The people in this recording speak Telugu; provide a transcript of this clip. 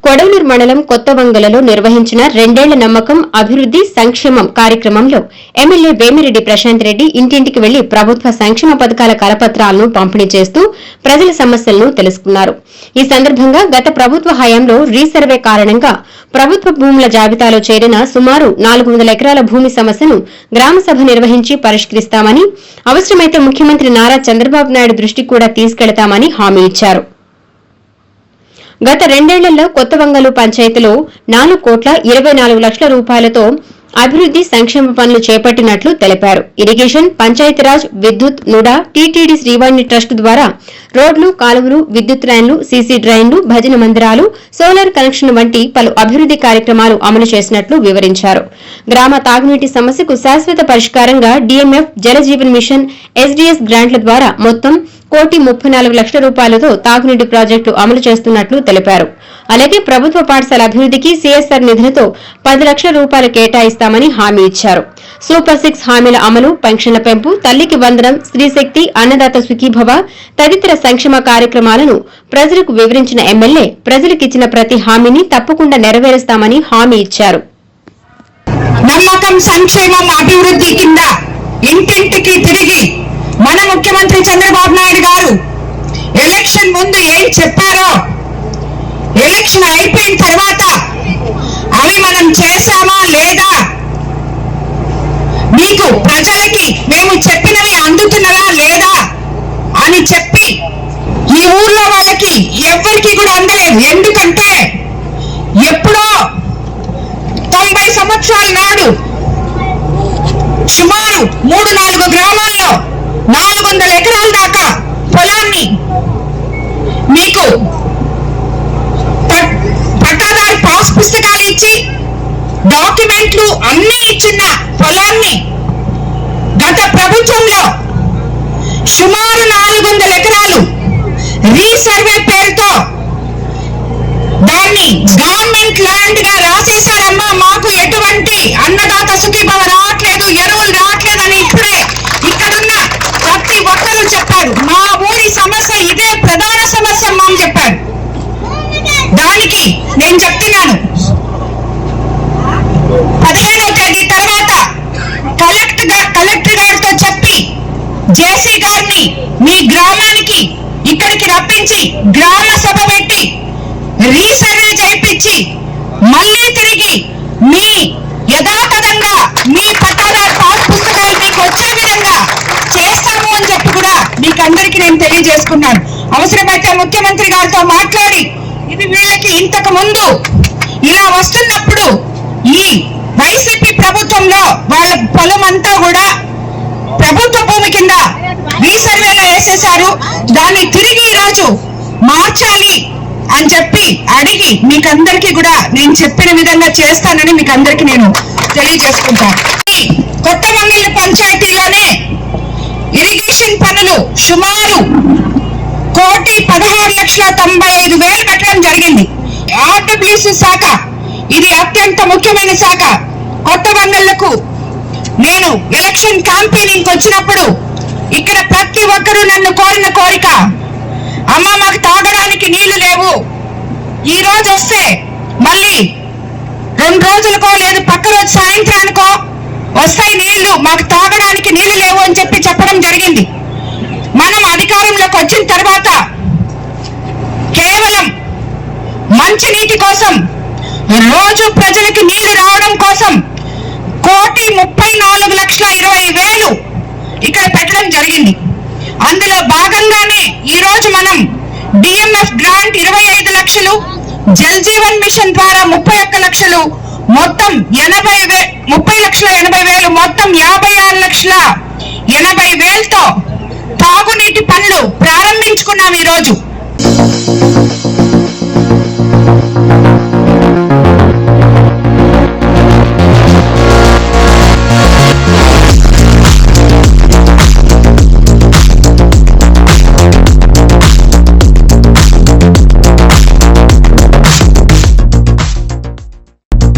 కొడవలూరు మండలం కొత్తవంగలలో నిర్వహించిన రెండేళ్ల నమ్మకం అభివృద్ది సంక్షేమం కార్యక్రమంలో ఎమ్మెల్యే వేమిరెడ్డి ప్రశాంత్ రెడ్డి ఇంటింటికి వెళ్లి ప్రభుత్వ సంక్షేమ పథకాల కరపత్రాలను పంపిణీ చేస్తూ ప్రజల సమస్యలను తెలుసుకున్నారు. ఈ సందర్భంగా గత ప్రభుత్వ హయాంలో రీసర్వే కారణంగా ప్రభుత్వ భూముల జాబితాలో చేరిన సుమారు 400 ఎకరాల భూమి సమస్యను గ్రామసభ నిర్వహించి పరిష్కరిస్తామని, అవసరమైతే ముఖ్యమంత్రి నారా చంద్రబాబు నాయుడు దృష్టికి కూడా తీసుకెళతామని హామీ ఇచ్చారు. గత రెండేళ్లలో కొత్తవంగలు పంచాయతీలో 4,24,00,00,000 రూపాయలతో అభివృద్ది సంక్షేమ పనులు చేపట్టినట్లు తెలిపారు. ఇరిగేషన్, పంచాయతీరాజ్, విద్యుత్, నుడా, టీటీడీ శ్రీవాణి ట్రస్ట్ ద్వారా రోడ్లు, కాలువలు, విద్యుత్ లైన్లు, సీసీ డ్రైన్లు, భజన మందిరాలు, సోలార్ కనెక్షన్ వంటి పలు అభివృద్ది కార్యక్రమాలు అమలు చేసినట్లు వివరించారు. గ్రామ తాగునీటి సమస్యకు శాశ్వత పరిష్కారంగా డీఎంఎఫ్, జలజీవన్ మిషన్, ఎస్డీఎస్ గ్రాంట్ల ద్వారా మొత్తం 1,34,00,000 రూపాయలతో తాగునీటి ప్రాజెక్టు అమలు చేస్తున్నట్లు తెలిపారు. అలాగే ప్రభుత్వ పాఠశాల అభివృద్దికి సీఎస్ఆర్ నిధులతో 10 లక్షల రూపాయలు కేటాయిస్తామని హామీ ఇచ్చారు. సూపర్ 6 హామీల అమలు, పెన్షన్ల పెంపు, తల్లికి వందనం, స్త్రీశక్తి, అన్నదాత సుఖీభవ తదితర సంక్షేమ కార్యక్రమాలను ప్రజలకు వివరించిన ఎమ్మెల్యే ప్రజలకిచ్చిన ప్రతి హామీని తప్పకుండా నెరవేరుస్తామని హామీ ఇచ్చారు. నమ్మకం సంక్షేమం అభివృద్ధి కింద ఇంటింటికి తిరిగి మన ముఖ్యమంత్రి చంద్రబాబు నాయుడు గారు ఎలక్షన్ ముందు ఏం చెప్పారో ఎలక్షన్ అయిపోయిన తర్వాత అవి మనం చేశామా లేదా, మీకు ప్రజలకి మేము చెప్పినవి అందుతున్నదా లేదా అని చెప్పి ఈ ఊర్లో వాళ్ళకి ఎవరికి కూడా అందలేదు. ఎందుకంటే ఎప్పుడో 90 సంవత్సరాల నాడు సుమారు 3-4 గ్రామాల్లో 400 ఎకరాల దాకా పొలాన్ని మీకు పట్టాదారు పాస్ పుస్తకాలు ఇచ్చి డాక్యుమెంట్లు అన్ని ఇచ్చిన పొలాన్ని గత ప్రభుత్వంలో సుమారు 400 ఎకరాలు రీసర్వే పేరుతో దాన్ని గవర్నమెంట్ ల్యాండ్ గా రాసేశారమ్మా, మాకు ఎటువంటి అన్నదాత సుఖీభవ రావట్లేదు, ఎరువులు రావట్లేదు అని ఇప్పుడే ఇక్కడున్న ప్రతి ఒక్కరూ చెప్పారు. మా ఊరి సమస్య ఇదే ప్రధాన సమస్య అమ్మా అని చెప్పారు. దానికి నేను చెప్తున్నాను, 15వ తేదీ తర్వాత కలెక్టర్ గారితో చెప్పి జేసీ గారిని మీ గ్రామానికి ఇక్కడికి రప్పించి గ్రామ సభ పెట్టి రీసర్వే చేయించి మళ్ళీ తిరిగి మీ యథాతథంగా మీ పట్టాదారు పాస్ పుస్తకాలు మీకు వచ్చే విధంగా చేస్తాము అని చెప్పి కూడా మీకు అందరికీ నేను తెలియజేసుకున్నాను. అవసరమైతే ముఖ్యమంత్రి గారితో మాట్లాడి ఇది వీళ్ళకి ఇంతకు ముందు ఇలా వస్తున్నప్పుడు ఈ వైసీపీ ప్రభుత్వంలో వాళ్ళ పొలం అంతా కూడా ప్రభుత్వ భూమి కింద రీసర్వేలో వేసేశారు, దాన్ని తిరిగి ఈరోజు మార్చాలి అని చెప్పి అడిగి మీకందరికీ కూడా నేను చెప్పిన విధంగా చేస్తానని మీకు అందరికీ నేను తెలియజేసుకుంటాను. కొత్తవంగల్ పంచాయతీలోనే ఇరిగేషన్ పనులు సుమారు 1,16,95,000 పెట్టడం జరిగింది. ఆర్డబ్ల్యూసీ శాఖ ఇది అత్యంత ముఖ్యమైన శాఖ. కొత్తవంగళ్లకు నేను ఎలక్షన్ క్యాంపెయినింగ్ వచ్చినప్పుడు ఇక్కడ ప్రతి ఒక్కరూ నన్ను కోరిన కోరిక, అమ్మ మాకు తాగడానికి నీళ్లు లేవు, ఈ రోజు వస్తే మళ్ళీ 2 రోజులకో లేదు పక్క రోజు సాయంత్రానికో వస్తాయి నీళ్లు, మాకు తాగడానికి నీళ్లు లేవు అని చెప్పి చెప్పడం జరిగింది. మనం అధికారంలోకి వచ్చిన తర్వాత కేవలం మంచినీటి కోసం, రోజు ప్రజలకి నీళ్లు రావడం కోసం 1,34,20,000 ఇక్కడ పెట్టడం జరిగింది. అందులో భాగంగానే ఈ రోజు మనం డిఎంఎఫ్ గ్రాంట్ 25 లక్షలు, జల్ జీవన్ మిషన్ ద్వారా 31 లక్షలు, మొత్తం 30,80,000 మొత్తం 56,80,000తో తాగునీటి పనులు ప్రారంభించుకున్నాం ఈ రోజు.